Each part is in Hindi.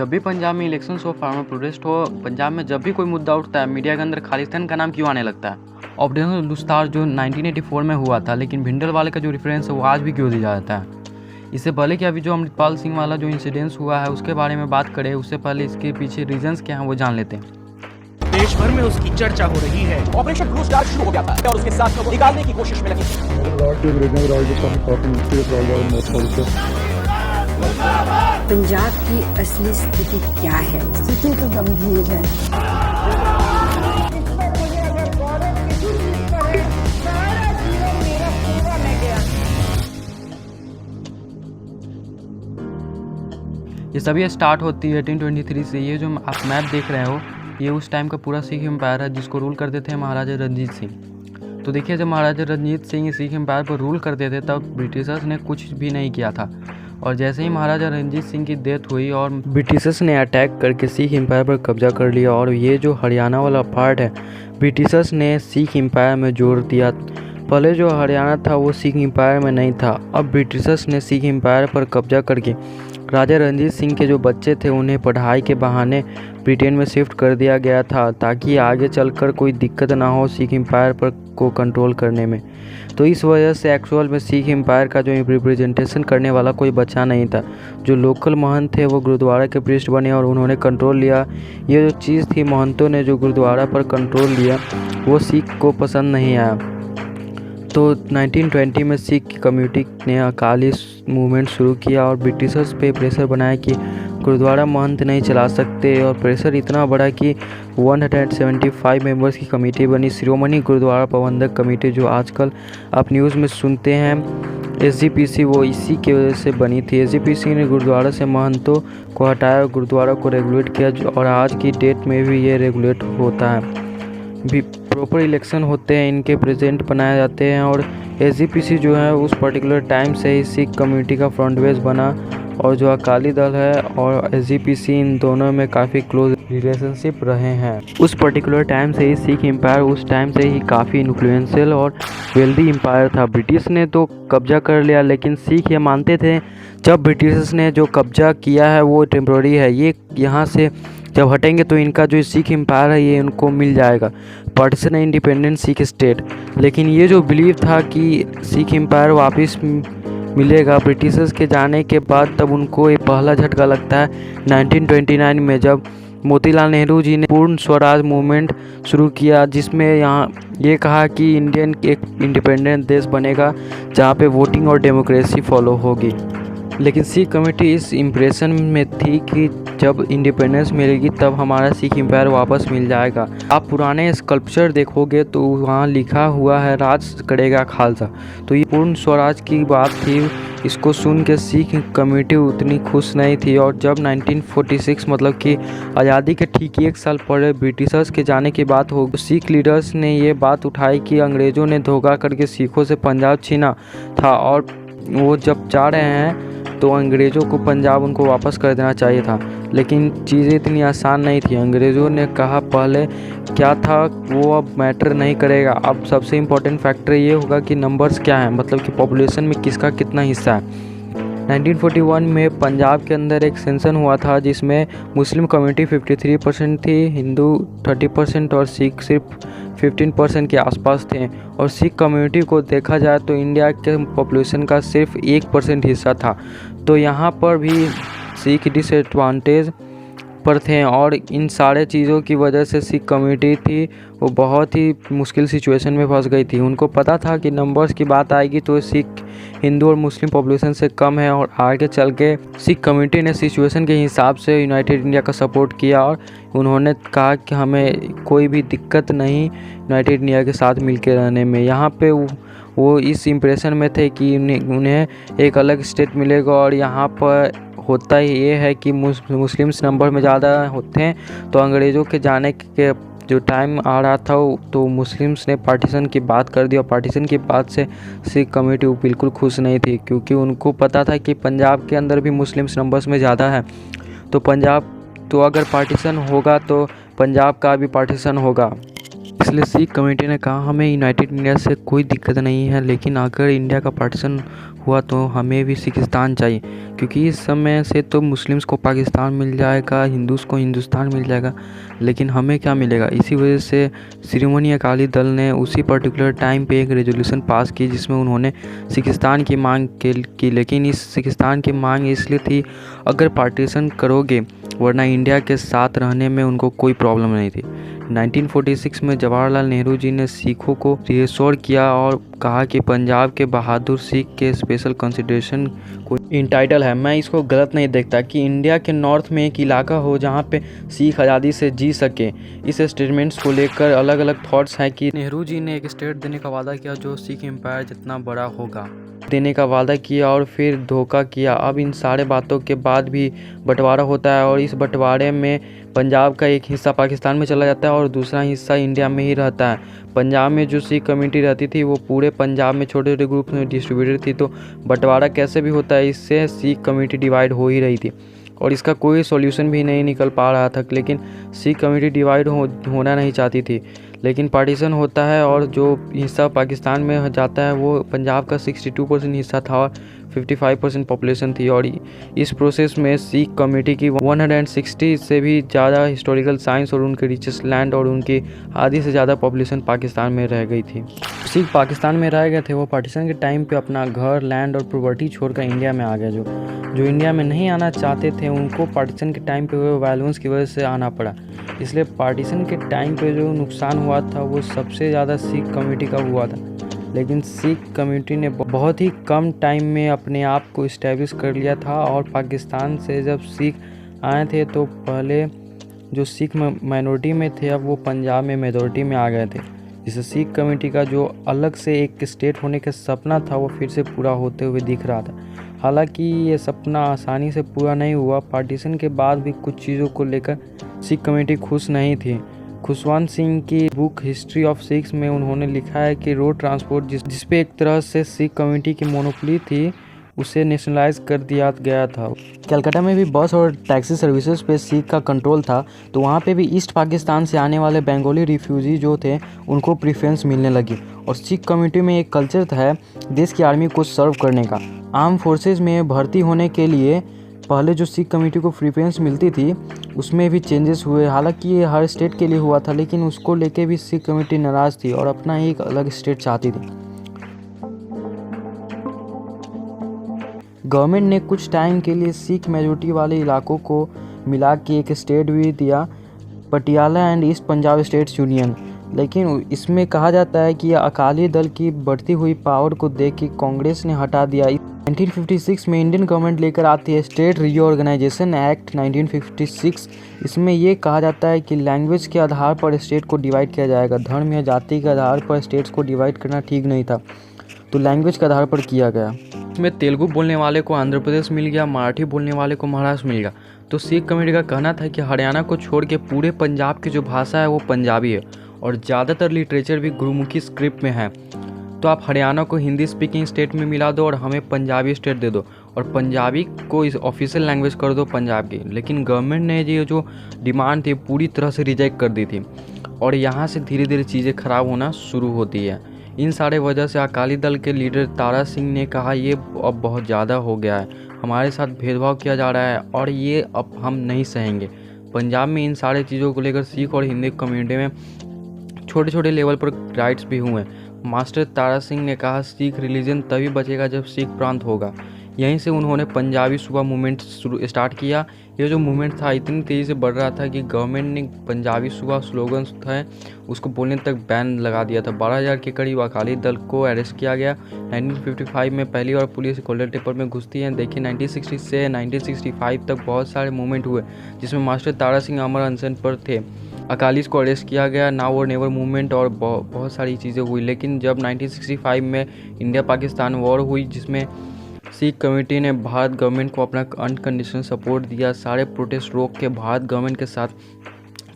जब भी पंजाब में इलेक्शंस हो, फार्मर प्रोटेस्ट हो, पंजाब में जब भी कोई मुद्दा उठता है, मीडिया के अंदर खालिस्तान का नाम क्यों आने लगता है? ऑपरेशन लुस्तार जो 1984 में हुआ था, लेकिन भिंडल वाले का जो रेफरेंस है वो आज भी क्यों दिया जाता है? इससे पहले कि अभी जो अमृतपाल सिंह वाला जो इंसिडेंस हुआ है उसके बारे में बात करें, उससे पहले इसके पीछे रीजंस क्या हैं वो जान लेते हैं। देश भर में उसकी चर्चा हो रही है। ऑपरेशन ब्लू स्टार शुरू हो गया था और उसके साथ लोगों को निकालने की कोशिश में लगी। पंजाब की असली स्थिति क्या है? स्थिति तो गंभीर है। ये सभी स्टार्ट होती है 1823 से। ये जो आप मैप देख रहे हो ये उस टाइम का पूरा सिख एम्पायर है जिसको रूल करते थे महाराजा रणजीत सिंह। तो देखिए, जब महाराजा रणजीत सिंह सिख एम्पायर पर रूल करते थे तब ब्रिटिशर्स ने कुछ भी नहीं किया था, और जैसे ही महाराजा रणजीत सिंह की डेथ हुई और ब्रिटिशर्स ने अटैक करके सिख एम्पायर पर कब्जा कर लिया, और ये जो हरियाणा वाला पार्ट है ब्रिटिशर्स ने सिख एम्पायर में जोड़ दिया। पहले जो हरियाणा था वो सिख एम्पायर में नहीं था। अब ब्रिटिशर्स ने सिख एम्पायर पर कब्जा करके राजा रणजीत सिंह के जो बच्चे थे उन्हें पढ़ाई के बहाने ब्रिटेन में शिफ्ट कर दिया गया था, ताकि आगे चलकर कोई दिक्कत ना हो सिख एम्पायर पर को कंट्रोल करने में। तो इस वजह से एक्चुअल में सिख एम्पायर का जो रिप्रेजेंटेशन करने वाला कोई बचा नहीं था। जो लोकल महंत थे वो गुरुद्वारा के प्रीस्ट बने और उन्होंने कंट्रोल लिया। ये जो चीज़ थी, महंतों ने जो गुरुद्वारा पर कंट्रोल लिया वो सिख को पसंद नहीं आया। तो 1920 में सिख की कम्युनिटी ने अकाली मूवमेंट शुरू किया और ब्रिटिशर्स पे प्रेशर बनाया कि गुरुद्वारा महंत नहीं चला सकते, और प्रेशर इतना बढ़ा कि 175 मेंबर्स की कमेटी बनी, शिरोमणि गुरुद्वारा प्रबंधक कमेटी, जो आजकल आप न्यूज़ में सुनते हैं SGPC, वो इसी की वजह से बनी थी। SGPC ने गुरुद्वारा से महंतों को हटाया और गुरुद्वारा को रेगुलेट किया, और आज की डेट में भी ये रेगुलेट होता है। भी प्रॉपर इलेक्शन होते हैं, इनके प्रेसिडेंट बनाए जाते हैं, और SGPC जो है उस पर्टिकुलर टाइम से ही सिख कम्युनिटी का फ्रंट बेस बना, और जो अकाली दल है और SGPC इन दोनों में काफ़ी क्लोज रिलेशनशिप रहे हैं। उस पर्टिकुलर टाइम से ही सिख एम्पायर उस टाइम से ही काफ़ी इन्फ्लुएंशियल और वेल्दी एम्पायर था। ब्रिटिश ने तो कब्जा कर लिया, लेकिन सिख ये मानते थे जब ब्रिटिशर्स ने जो कब्जा किया है वो टेम्प्रोरी है, ये यहाँ से जब हटेंगे तो इनका जो सिख एम्पायर है ये उनको मिल जाएगा, पार्टीशन इंडिपेंडेंट सिख स्टेट। लेकिन ये जो बिलीव था कि सिख एम्पायर वापस मिलेगा ब्रिटिशर्स के जाने के बाद, तब उनको एक पहला झटका लगता है 1929 में, जब मोतीलाल नेहरू जी ने पूर्ण स्वराज मूवमेंट शुरू किया, जिसमें यहाँ ये कहा कि इंडियन एक इंडिपेंडेंट देश बनेगा जहाँ पे वोटिंग और डेमोक्रेसी फॉलो होगी। लेकिन सिख कम्युनिटी इस इम्प्रेशन में थी कि जब इंडिपेंडेंस मिलेगी तब हमारा सिख एम्पायर वापस मिल जाएगा। आप पुराने स्कल्पचर देखोगे तो वहाँ लिखा हुआ है राज करेगा खालसा। तो ये पूर्ण स्वराज की बात थी। इसको सुन के सिख कम्युनिटी उतनी खुश नहीं थी, और जब 1946 मतलब कि आज़ादी के ठीक एक साल पहले ब्रिटिशर्स के जाने की बात हो, सिख लीडर्स ने ये बात उठाई कि अंग्रेज़ों ने धोखा करके सिखों से पंजाब छीना था, और वो जब जा रहे हैं तो अंग्रेज़ों को पंजाब उनको वापस कर देना चाहिए था। लेकिन चीज़ें इतनी आसान नहीं थी। अंग्रेज़ों ने कहा पहले क्या था वो अब मैटर नहीं करेगा, अब सबसे इम्पोर्टेंट फैक्टर ये होगा कि नंबर्स क्या हैं, मतलब कि पॉपुलेशन में किसका कितना हिस्सा है। 1941 में पंजाब के अंदर एक सेंसन हुआ था जिसमें मुस्लिम कम्युनिटी 53% थी, हिंदू 30% और सिख सिर्फ 15% के आसपास थे। और सिख कम्युनिटी को देखा जाए तो इंडिया के पॉपुलेशन का सिर्फ 1% हिस्सा था। तो यहाँ पर भी सिख डिसएडवांटेज पर थे, और इन सारे चीज़ों की वजह से सिख कम्युनिटी थी वो बहुत ही मुश्किल सिचुएशन में फंस गई थी। उनको पता था कि नंबर्स की बात आएगी तो सिख हिंदू और मुस्लिम पॉपुलेशन से कम है, और आगे चल के सिख कम्युनिटी ने सिचुएशन के हिसाब से यूनाइटेड इंडिया का सपोर्ट किया, और उन्होंने कहा कि हमें कोई भी दिक्कत नहीं यूनाइटेड इंडिया के साथ मिलकर रहने में। यहाँ पे वो इस इम्प्रेशन में थे कि उन्हें एक अलग स्टेट मिलेगा, और यहाँ पर होता ही ये है कि मुस्लिम्स नंबर में ज़्यादा होते हैं। तो अंग्रेज़ों के जाने के जो टाइम आ रहा था तो मुस्लिम्स ने पार्टीशन की बात कर दी, और पार्टीशन की बात से सिख कम्युनिटी बिल्कुल खुश नहीं थी, क्योंकि उनको पता था कि पंजाब के अंदर भी मुस्लिम्स नंबर्स में ज़्यादा है। तो अगर पार्टीशन होगा तो पंजाब का भी पार्टीशन होगा। इसलिए सिख कम्युनिटी ने कहा हमें यूनाइटेड इंडिया से कोई दिक्कत नहीं है, लेकिन अगर इंडिया का पार्टीशन हुआ तो हमें भी सिखिस्तान चाहिए, क्योंकि इस समय से तो मुस्लिम्स को पाकिस्तान मिल जाएगा, हिंदूस को हिंदुस्तान मिल जाएगा, लेकिन हमें क्या मिलेगा। इसी वजह से शिरोमणि अकाली दल ने उसी पर्टिकुलर टाइम पे एक रेजोल्यूशन पास की जिसमें उन्होंने सिखिस्तान की मांग की, लेकिन इस सिखिस्तान की मांग इसलिए थी अगर पार्टीशन करोगे, वरना इंडिया के साथ रहने में उनको कोई प्रॉब्लम नहीं थी। 1946 में जवाहरलाल नेहरू जी ने सिखों को रिएश्योर किया और कहा कि पंजाब के बहादुर सिख के स्पेशल कंसिडरेशन को इंटाइटल है। मैं इसको गलत नहीं देखता कि इंडिया के नॉर्थ में एक इलाका हो जहां पे सिख आज़ादी से जी सके। इस स्टेटमेंट्स को लेकर अलग अलग थॉट्स हैं कि नेहरू जी ने एक स्टेट देने का वादा किया जो सिख एम्पायर जितना बड़ा होगा, देने का वादा किया और फिर धोखा किया। अब इन सारे बातों के बाद भी बंटवारा होता है और इस बंटवारे में पंजाब का एक हिस्सा पाकिस्तान में चला जाता है और दूसरा हिस्सा इंडिया में ही रहता है। पंजाब में जो सिख कम्युनिटी रहती थी वो पूरे पंजाब में छोटे छोटे ग्रुप में डिस्ट्रीब्यूटेड थी, तो बंटवारा कैसे भी होता है, इससे सिख कम्युनिटी डिवाइड हो ही रही थी और इसका कोई सॉल्यूशन भी नहीं निकल पा रहा था। लेकिन सिख कम्युनिटी डिवाइड होना नहीं चाहती थी, लेकिन पार्टीशन होता है और जो हिस्सा पाकिस्तान में जाता है वो पंजाब का 62% हिस्सा था और 55% पॉपुलेशन थी। और इस प्रोसेस में सिख कम्युनिटी की 160 से भी ज़्यादा हिस्टोरिकल साइंस और उनके रिचेस्ट लैंड और उनकी आधी से ज़्यादा पॉपुलेशन पाकिस्तान में रह गई थी। सिख पाकिस्तान में रह गए थे, वो पार्टीशन के टाइम पे अपना घर, लैंड और प्रॉपर्टी छोड़कर इंडिया में आ गए। जो इंडिया में नहीं आना चाहते थे उनको पार्टीशन के टाइम पे हुए वायलेंस की वजह से आना पड़ा। इसलिए पार्टीशन के टाइम पे जो नुकसान हुआ था वो सबसे ज़्यादा सिख कम्युनिटी का हुआ था। लेकिन सिख कम्युनिटी ने बहुत ही कम टाइम में अपने आप को इस्टेब्लिश कर लिया था और पाकिस्तान से जब सिख आए थे तो पहले जो सिख माइनॉरिटी में थे अब वो पंजाब में मेजॉरिटी में आ गए थे, जिससे सिख कम्युनिटी का जो अलग से एक स्टेट होने का सपना था वो फिर से पूरा होते हुए दिख रहा था। हालांकि ये सपना आसानी से पूरा नहीं हुआ। पार्टीशन के बाद भी कुछ चीज़ों को लेकर सिख कम्युनिटी खुश नहीं थी। खुशवंत सिंह की बुक हिस्ट्री ऑफ सिख्स में उन्होंने लिखा है कि रोड ट्रांसपोर्ट जिस पे एक तरह से सिख कम्युनिटी की मोनोपोली थी उसे नेशनलाइज कर दिया गया था। कलकत्ता में भी बस और टैक्सी सर्विसेज पे सिख का कंट्रोल था, तो वहाँ पे भी ईस्ट पाकिस्तान से आने वाले बंगाली रिफ्यूजी जो थे उनको प्रेफरेंस मिलने लगी। और सिख कम्युनिटी में एक कल्चर था देश की आर्मी को सर्व करने का। आर्म फोर्सेज में भर्ती होने के लिए पहले जो सिख कम्युनिटी को प्रेफरेंस मिलती थी उसमें भी चेंजेस हुए। हालांकि ये हर स्टेट के लिए हुआ था, लेकिन उसको लेके भी सिख कम्युनिटी नाराज़ थी और अपना एक अलग स्टेट चाहती थी। गवर्नमेंट ने कुछ टाइम के लिए सिख मेजॉरिटी वाले इलाकों को मिला के एक स्टेट भी दिया, Patiala and east Punjab states union. लेकिन इसमें कहा जाता है कि अकाली दल की बढ़ती हुई पावर को देख के कांग्रेस ने हटा दिया। 1956 में इंडियन गवर्नमेंट लेकर आती है स्टेट रीऑर्गेनाइजेशन एक्ट 1956। इसमें ये कहा जाता है कि लैंग्वेज के आधार पर स्टेट को डिवाइड किया जाएगा। धर्म या जाति के आधार पर स्टेट्स को डिवाइड करना ठीक नहीं था, तो लैंग्वेज के आधार पर किया गया। इसमें तेलुगु बोलने वाले को आंध्र प्रदेश मिल गया, मराठी बोलने वाले को महाराष्ट्र मिल गया। तो सिख कम्युनिटी का कहना था कि हरियाणा को छोड़ के पूरे पंजाब की जो भाषा है वो पंजाबी है और ज़्यादातर लिटरेचर भी गुरुमुखी स्क्रिप्ट में है। तो आप हरियाणा को हिंदी स्पीकिंग स्टेट में मिला दो और हमें पंजाबी स्टेट दे दो और पंजाबी को इस ऑफिशियल लैंग्वेज कर दो पंजाब की। लेकिन गवर्नमेंट ने ये जो डिमांड थी पूरी तरह से रिजेक्ट कर दी थी और यहाँ से धीरे धीरे चीज़ें ख़राब होना शुरू होती है। इन सारे वजह से अकाली दल के लीडर तारा सिंह ने कहा ये अब बहुत ज़्यादा हो गया है, हमारे साथ भेदभाव किया जा रहा है और ये अब हम नहीं सहेंगे। पंजाब में इन सारे चीज़ों को लेकर सिख और हिंदी कम्युनिटी में छोटे छोटे लेवल पर राइट्स भी हुए। मास्टर तारा सिंह ने कहा सिख रिलीजन तभी बचेगा जब सिख प्रांत होगा। यहीं से उन्होंने पंजाबी सूबा मूवमेंट स्टार्ट किया। ये जो मूवमेंट था इतनी तेज़ी से बढ़ रहा था कि गवर्नमेंट ने पंजाबी सूबा स्लोगन था उसको बोलने तक बैन लगा दिया था। 12,000 के करीब अकाली दल को अरेस्ट किया गया। 1955 में पहली बार पुलिस गोल्डन टेम्पल में घुसती है। देखिए 1960 से 1965 तक बहुत सारे मूवमेंट हुए जिसमें मास्टर तारा सिंह अमर अनशन पर थे। अकालीस को अरेस्ट किया गया, नाउ और नेवर मूवमेंट और बहुत सारी चीज़ें हुई। लेकिन जब 1965 में इंडिया पाकिस्तान वॉर हुई जिसमें सिख कम्युनिटी ने भारत गवर्नमेंट को अपना अनकंडीशनल सपोर्ट दिया, सारे प्रोटेस्ट रोक के भारत गवर्नमेंट के साथ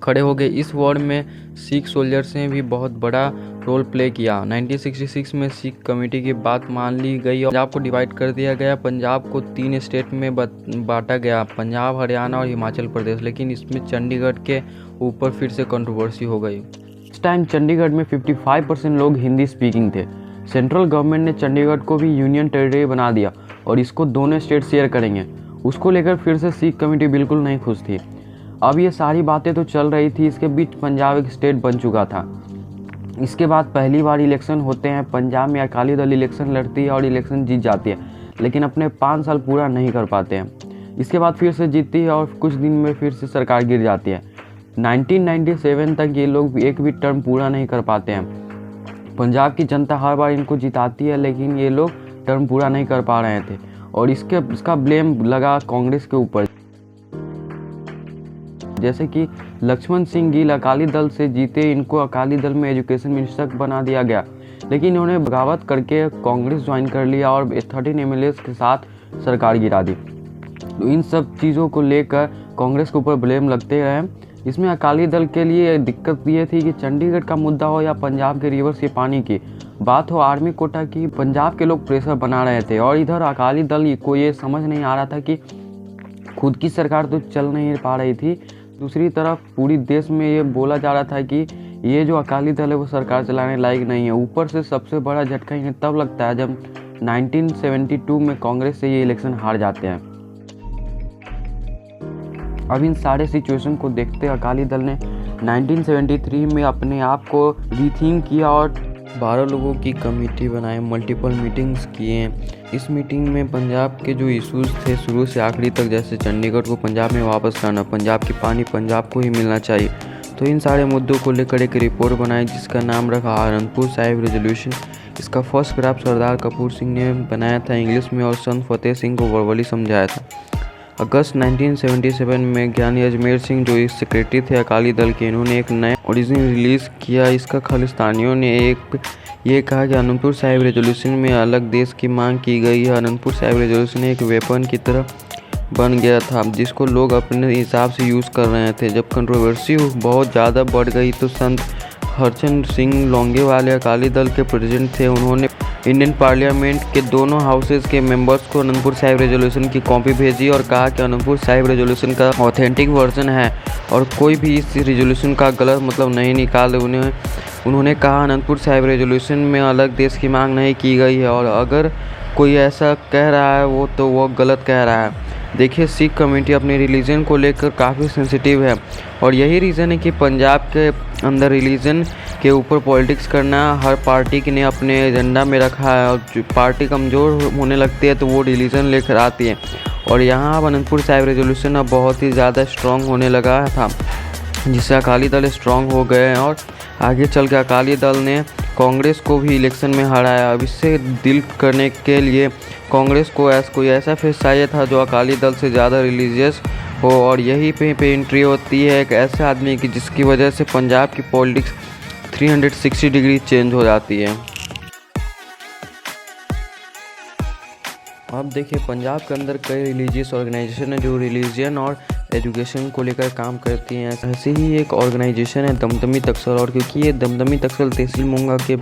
खड़े हो गए। इस वॉर में सिख सोल्जर्स ने भी बहुत बड़ा रोल प्ले किया। 1966 में सिख कम्युनिटी की बात मान ली गई और पंजाब को डिवाइड कर दिया गया। पंजाब को 3 स्टेट में बांटा गया, पंजाब, हरियाणा और हिमाचल प्रदेश। लेकिन इसमें चंडीगढ़ के ऊपर फिर से कंट्रोवर्सी हो गई। इस टाइम चंडीगढ़ में 55% लोग हिंदी स्पीकिंग थे, सेंट्रल गवर्नमेंट ने चंडीगढ़ को भी यूनियन टेरिटरी बना दिया और इसको दोनों स्टेट शेयर करेंगे। उसको लेकर फिर से सिख कमेटी बिल्कुल नहीं खुश थी। अब ये सारी बातें तो चल रही थी, इसके बीच पंजाब एक स्टेट बन चुका था। इसके बाद पहली बार इलेक्शन होते हैं पंजाब में। अकाली दल इलेक्शन लड़ती है और इलेक्शन जीत जाती है, लेकिन अपने 5 साल पूरा नहीं कर पाते हैं। इसके बाद फिर से जीतती है और कुछ दिन में फिर से सरकार गिर जाती है। 1997 तक ये लोग एक भी टर्म पूरा नहीं कर पाते हैं। पंजाब की जनता हर बार इनको जिताती है, लेकिन ये लोग टर्म पूरा नहीं कर पा रहे थे और इसका ब्लेम लगा कांग्रेस के ऊपर। जैसे कि लक्ष्मण सिंह गिल अकाली दल से जीते, इनको अकाली दल में एजुकेशन मिनिस्टर बना दिया गया, लेकिन इन्होंने बगावत करके कांग्रेस ज्वाइन कर लिया और 13 एमएलए के साथ सरकार गिरा दी। तो इन सब चीज़ों को लेकर कांग्रेस के ऊपर ब्लेम लगते रहे। इसमें अकाली दल के लिए दिक्कत ये थी कि चंडीगढ़ का मुद्दा हो या पंजाब के रिवर्स के पानी की बात हो, आर्मी कोटा की, पंजाब के लोग प्रेशर बना रहे थे और इधर अकाली दल को ये समझ नहीं आ रहा था कि खुद की सरकार तो चल नहीं पा रही थी, दूसरी तरफ पूरी देश में ये बोला जा रहा था कि ये जो अकाली दल है वो सरकार चलाने लायक नहीं है। ऊपर से सबसे बड़ा झटका इन्हें तब लगता है जब 1972 में कांग्रेस से ये इलेक्शन हार जाते हैं। अब इन सारे सिचुएशन को देखते अकाली दल ने 1973 में अपने आप को रीथिंक किया और 12 लोगों की कमेटी बनाए, मल्टीपल मीटिंग्स किए। इस मीटिंग में पंजाब के जो इश्यूज थे शुरू से आखिरी तक, जैसे चंडीगढ़ को पंजाब में वापस लाना, पंजाब की पानी पंजाब को ही मिलना चाहिए, तो इन सारे मुद्दों को लेकर एक रिपोर्ट बनाई जिसका नाम रखा आनंदपुर साहिब रेजोल्यूशन। इसका फर्स्ट ड्राफ्ट सरदार कपूर सिंह ने बनाया था इंग्लिश में और संत फतेह सिंह को वर्बली समझाया था। अगस्त 1977 में ज्ञानी अजमेर सिंह जो इस सेक्रेटरी थे अकाली दल के, इन्होंने एक नया ओरिजिन रिलीज़ किया। इसका खालिस्तानियों ने ये कहा कि आनंदपुर साहिब रेजोल्यूशन में अलग देश की मांग की गई है। आनंदपुर साहिब रेजोल्यूशन एक वेपन की तरह बन गया था जिसको लोग अपने हिसाब से यूज़ कर रहे थे। जब कंट्रोवर्सी बहुत ज़्यादा बढ़ गई तो संत हरचंद सिंह लोंगेवाले अकाली दल के प्रेसिडेंट थे, उन्होंने इंडियन पार्लियामेंट के दोनों हाउसेज के मेंबर्स को आनंदपुर साहिब रेजोल्यूशन की कॉपी भेजी और कहा कि आनंदपुर साहिब रेजोल्यूशन का ऑथेंटिक वर्जन है और कोई भी इस रेजोल्यूशन का गलत मतलब नहीं निकाले। उन्होंने कहा आनंदपुर साहिब रेजोल्यूशन में अलग देश की मांग नहीं की गई है और अगर कोई ऐसा कह रहा है वो गलत कह रहा है। देखिए, सिख कम्युनिटी अपने रिलीजन को लेकर काफ़ी सेंसिटिव है और यही रीज़न है कि पंजाब के अंदर रिलीजन के ऊपर पॉलिटिक्स करना हर पार्टी ने अपने एजेंडा में रखा है और जो पार्टी कमज़ोर होने लगती है तो वो रिलीजन लेकर आती है। और यहाँ अब आनंदपुर साहिब रेजोल्यूशन अब बहुत ही ज़्यादा स्ट्रॉन्ग होने लगा था, जिससे अकाली दल स्ट्रॉन्ग हो गए हैं और आगे चल के अकाली दल ने कांग्रेस को भी इलेक्शन में हराया। अब इससे डील करने के लिए कांग्रेस को कोई ऐसा फेस चाहिए था जो अकाली दल से ज़्यादा रिलीजियस हो और यही पे एंट्री होती है एक ऐसे आदमी की जिसकी वजह से पंजाब की पॉलिटिक्स 360 डिग्री चेंज हो जाती है। अब देखिए, पंजाब के अंदर कई रिलीजियस ऑर्गेनाइजेशन है जो रिलीजन और एजुकेशन को लेकर काम करती हैं। ऐसे ही एक ऑर्गेनाइजेशन है दमदमी तक्सल, और क्योंकि ये दमदमी तक्सल तहसील मोंगा के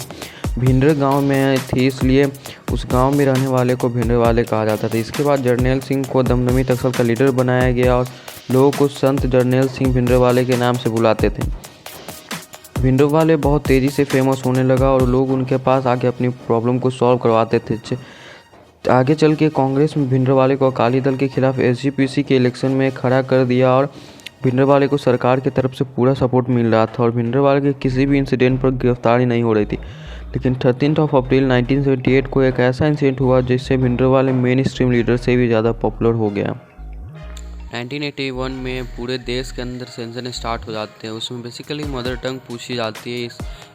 भिंडर गांव में थी इसलिए उस गांव में रहने वाले को भिंडर वाले कहा जाता था। इसके बाद जर्नैल सिंह को दमदमी तक्सल का लीडर बनाया गया और लोगों को संत जर्नैल सिंह भिंडर वाले के नाम से बुलाते थे। भिंडर वाले बहुत तेज़ी से फेमस होने लगा और लोग उनके पास आके अपनी प्रॉब्लम को सॉल्व करवाते थे। आगे चल के कांग्रेस में भिंडरवाले को अकाली दल के खिलाफ एसजीपीसी के इलेक्शन में खड़ा कर दिया और भिंडरवाले को सरकार की तरफ से पूरा सपोर्ट मिल रहा था और भिंडरवाले के किसी भी इंसिडेंट पर गिरफ्तारी नहीं हो रही थी। लेकिन 13 अप्रैल 1978 को एक ऐसा इंसिडेंट हुआ जिससे भिंडरवाले मेन स्ट्रीम लीडर से भी ज़्यादा पॉपुलर हो गया। 1981 में पूरे देश के अंदर सेंसन स्टार्ट हो जाते हैं, उसमें बेसिकली मदर टंग पूछी जाती है।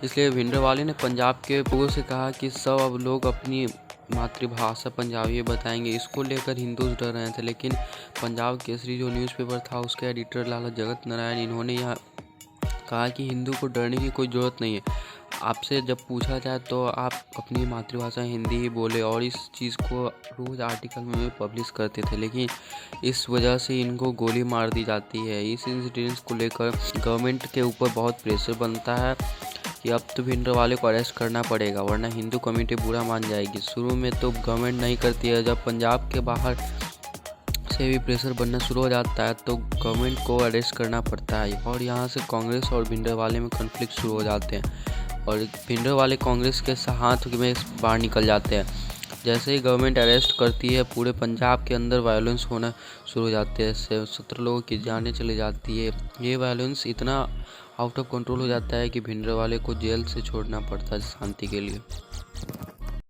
इसलिए भिंडरवाले ने पंजाब के लोगों से कहा कि सब अब लोग अपनी मातृभाषा पंजाबी बताएंगे। इसको लेकर हिंदूज डर रहे थे, लेकिन पंजाब केसरी जो न्यूज़पेपर था उसके एडिटर लाला जगत नारायण, इन्होंने यह कहा कि हिंदू को डरने की कोई ज़रूरत नहीं है, आपसे जब पूछा जाए तो आप अपनी मातृभाषा हिंदी ही बोले। और इस चीज़ को रोज़ आर्टिकल में पब्लिश करते थे, लेकिन इस वजह से इनको गोली मार दी जाती है। इस इंसिडेंट्स को लेकर गवर्नमेंट के ऊपर बहुत प्रेशर बनता है कि अब तो भिंडरवाले को अरेस्ट करना पड़ेगा वरना हिंदू कम्युनिटी बुरा मान जाएगी। शुरू में तो गवर्नमेंट नहीं करती है, जब पंजाब के बाहर से भी प्रेशर बनना शुरू हो जाता है तो गवर्नमेंट को अरेस्ट करना पड़ता है और यहाँ से कांग्रेस और भिंडरवाले में कॉन्फ्लिक्ट शुरू हो जाते हैं। और भिंडर वाले कांग्रेस के हाथ में बाहर निकल जाते हैं। जैसे ही गवर्नमेंट अरेस्ट करती है, पूरे पंजाब के अंदर वायलेंस होना शुरू हो जाते हैं। 17 लोगों की जानें चली जाती है। ये वायलेंस इतना आउट ऑफ कंट्रोल हो जाता है कि भिंडर वाले को जेल से छोड़ना पड़ता है शांति के लिए।